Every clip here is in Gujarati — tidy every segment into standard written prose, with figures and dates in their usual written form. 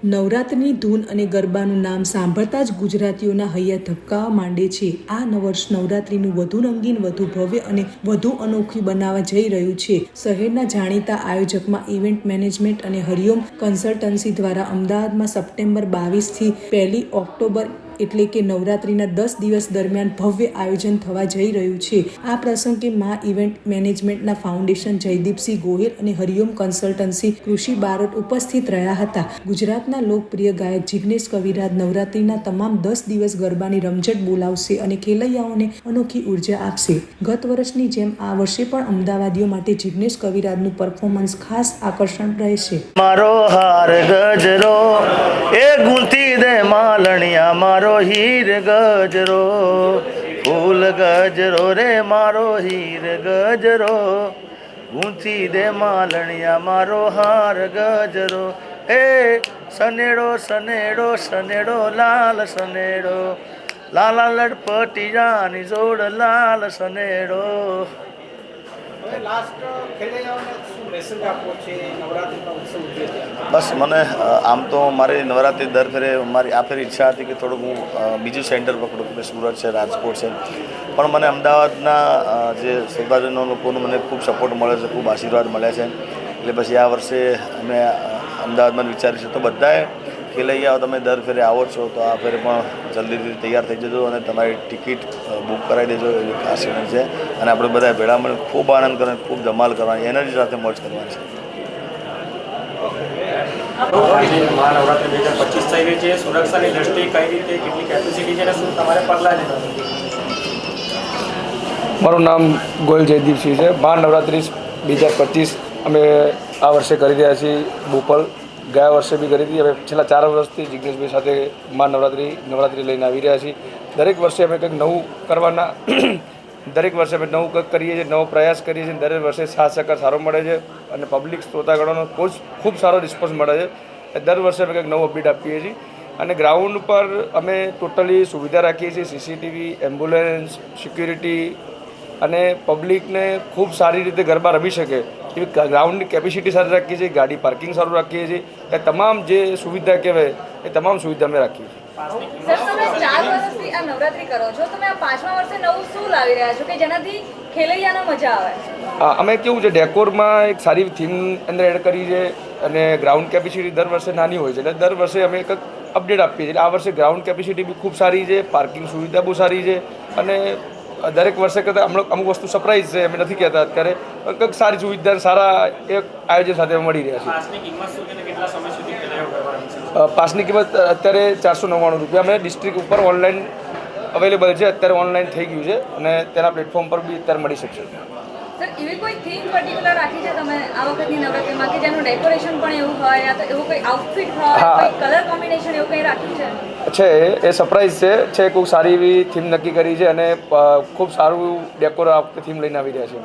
નવરાત્રિની ધૂન અને ગરબાનું નામ સાંભળતા જ ગુજરાતીઓના હૈયા ધબકાવા માંડે છે. આ વર્ષ નવરાત્રિનું વધુ રંગીન, વધુ ભવ્ય અને વધુ અનોખી બનાવવા જઈ રહ્યું છે. શહેરના જાણીતા આયોજકમાં ઇવેન્ટ મેનેજમેન્ટ અને હરિઓમ કન્સલ્ટન્સી દ્વારા અમદાવાદમાં સપ્ટેમ્બર 22થી 1 ઓક્ટોબર એટલે કે નવરાત્રિના 10 દિવસ દરમિયાન ભવ્ય આયોજન થવા જઈ રહ્યું છે. આ પ્રસંગે મા ઇવેન્ટ મેનેજમેન્ટના ફાઉન્ડેશન જયદીપસિંહ ગોહિલ અને હરિઓમ કન્સલ્ટન્સી કૃષિ બારોટ ઉપસ્થિત રહ્યા હતા. ગુજરાતના લોકપ્રિય ગાયક જિગ્નેશ કવિરાજ નવરાત્રિના તમામ 10 દિવસ ગરબાની રમઝટ બોલાવશે અને ખેલૈયાઓને અનોખી ઉર્જા આપશે. ગત વર્ષની જેમ આ વર્ષે પણ અમદાવાદીઓ માટે જિગ્નેશ કવિરાજનું પરફોર્મન્સ ખાસ આકર્ષણ રહેશે. મારો હાર ગજરો એ ગુંથી દે માલણિયા, મારો હીર ગજરો, ફૂલ ગજરો રે મારો હીર ગજરો, ગુંથી દે માલણિયા, મારો હાર ગજરો, એ સનેડો સનેડો સનેડો લાલ સનેડો, લાલા લડપટિયાની જોડ લાલ સનેડો. બસ મને આમ તો મારી નવરાત્રિ દર ફેરે મારી આ ફેર ઈચ્છા હતી કે થોડુંક હું બીજું સેન્ટર પકડું, કે સુરત છે, રાજકોટ છે, પણ મને અમદાવાદના જે શ્રોતાજનો લોકોનો મને ખૂબ સપોર્ટ મળે છે, ખૂબ આશીર્વાદ મળ્યા છે. એટલે પછી આ વર્ષે અમે અમદાવાદમાં વિચારીશું. તો બધાએ ખેલૈયાઓ તમે દર ફેરે આવો છો તો આ ફેરે પણ જલ્દીથી તૈયાર થઈ જજો અને તમારી ટિકિટ બુક કરાવી દેજો, એવી ખાસ વિનંતી છે. અને આપણે બધા ભેળા મળીને ખૂબ આનંદ કરવાનો, ખૂબ ધમાલ કરવાની, એનર્જી સાથે મોજ કરવાની છે. મહાનવરાત્રિ 2025 થઈ રહી છે. સુરક્ષાની દ્રષ્ટિએ કઈ રીતે, કેટલી કેપેસિટી છે અને શું તમારે પગલાં લેવા? મારું નામ ગોયલ જયદીપસિંહ છે. મહાનવરાત્રિ 2025 અમે આ વર્ષે કરી રહ્યા છીએ બોપલ. ગયા વર્ષે બી કરી હતી. હવે છેલ્લા 4 વર્ષથી જિગ્નેશભાઈ સાથે નવરાત્રિ લઈને આવી રહ્યા છીએ. દરેક વર્ષે અમે કંઈક નવું કરવાના દરેક વર્ષે અમે નવું કંઈક કરીએ છીએ, નવો પ્રયાસ કરીએ છીએ. દરેક વર્ષે સાથ સહકાર સારો મળે છે અને પબ્લિક શ્રોતાગણોનો ખૂબ સારો રિસ્પોન્સ મળે છે. દર વર્ષે અમે કંઈક નવું અપડેટ આપીએ છીએ અને ગ્રાઉન્ડ પર અમે ટોટલી સુવિધા રાખીએ છીએ. સીસીટીવી, એમ્બ્યુલન્સ, સિક્યુરિટી અને પબ્લિકને ખૂબ સારી રીતે ગરબા રમી શકે એવી ગ્રાઉન્ડની કેપેસિટી સાથે રાખીએ છીએ. ગાડી પાર્કિંગ સારું રાખીએ છીએ. એ તમામ જે સુવિધા કહેવાય એ તમામ સુવિધા અમે રાખીએ છીએ. સર, તમે 4 વર્ષથી આ નવરાત્રી કરો છો, તમે આ 5મા વર્ષે નવું શું લાવી રહ્યા છો કે જેનાથી ખેલૈયાનો મજા આવે? અમે કેવું છે, ડેકોરમાં એક સારી થીમ અંદર એડ કરી છે અને ગ્રાઉન્ડ કેપેસિટી દર વર્ષે નાની હોય છે, એટલે દર વર્ષે અમે કંઈક અપડેટ આપીએ છીએ. આ વર્ષે ગ્રાઉન્ડ કેપેસિટી બી ખૂબ સારી છે, પાર્કિંગ સુવિધા બહુ સારી છે અને દરેક વર્ષે કરતાં અમુક વસ્તુ સરપ્રાઈઝ છે, અમે નથી કહેતા અત્યારે, કંઈક સારી સુવિધા સારા એક આયોજન સાથે મળી રહ્યા છે. પાસની કિંમત અત્યારે 499 રૂપિયા. અમે ડિસ્ટ્રિક્ટ ઉપર ઓનલાઈન અવેલેબલ છે, અત્યારે ઓનલાઈન થઈ ગયું છે અને તેના પ્લેટફોર્મ પર બી અત્યારે મળી શકશે. સર, એવી કોઈ થીમ પર્ટિક્યુલર રાખી છે તમે આ વખતની નવરાત્રીમાં કે જેનું ડેકોરેશન પણ એવું હોય, યા તો એવું કોઈ આઉટફિટ હોય, કોઈ કલર કોમ્બિનેશન એવું કંઈ રાખ્યું છે? એ સરપ્રાઈઝ છે. ખૂબ સારી એવી થીમ નક્કી કરી છે અને ખૂબ સારું ડેકોર આ વખતે થીમ લઈને આવી રહ્યા છે.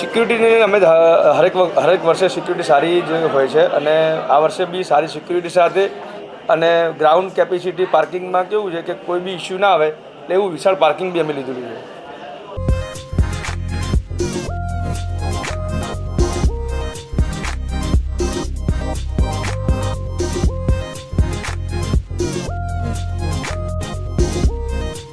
સિક્યુરિટીને અમે હરેક વર્ષે સિક્યુરિટી સારી જ હોય છે અને આ વર્ષે બી સારી સિક્યુરિટી સાથે અને ગ્રાઉન્ડ કેપેસિટી પાર્કિંગમાં કેવું છે કે કોઈ બી ઇસ્યુ ના આવે એટલે એવું વિશાળ પાર્કિંગ બી અમે લીધેલું છે.